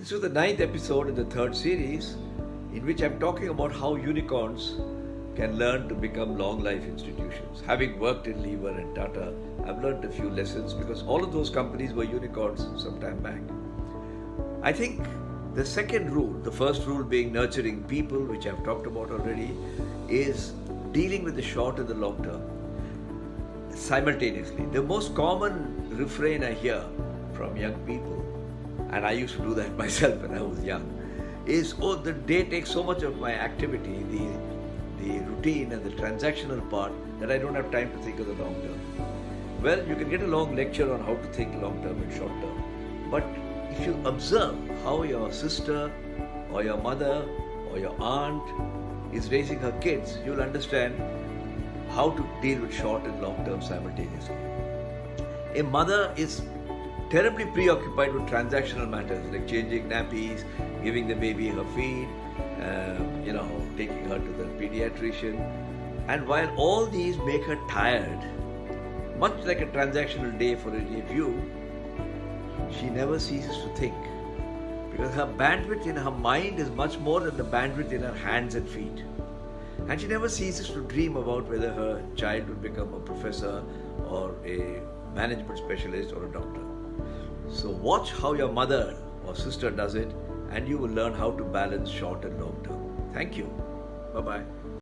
This was the 9th episode in the 3rd series, in which I'm talking about how unicorns can learn to become long life institutions. Having worked in Lever and Tata, I've learned a few lessons because all of those companies were unicorns some time back. I think the second rule, the first rule being nurturing people, which I've talked about already, is dealing with the short and the long term simultaneously. The most common refrain I hear from young people, and I used to do that myself when I was young, is, oh, the day takes so much of my activity, the routine and the transactional part, that I don't have time to think of the long term. Well, you can get a long lecture on how to think long term and short term, but if you observe how your sister or your mother or your aunt is raising her kids, you'll understand how to deal with short and long term simultaneously. A mother is terribly preoccupied with transactional matters like changing nappies, giving the baby her feed, taking her to the pediatrician. And while all these make her tired, much like a transactional day for any of you, she never ceases to think, because her bandwidth in her mind is much more than the bandwidth in her hands and feet. And she never ceases to dream about whether her child will become a professor or a management specialist or a doctor. So watch how your mother or sister does it, and you will learn how to balance short and long term. Thank you. Bye-bye.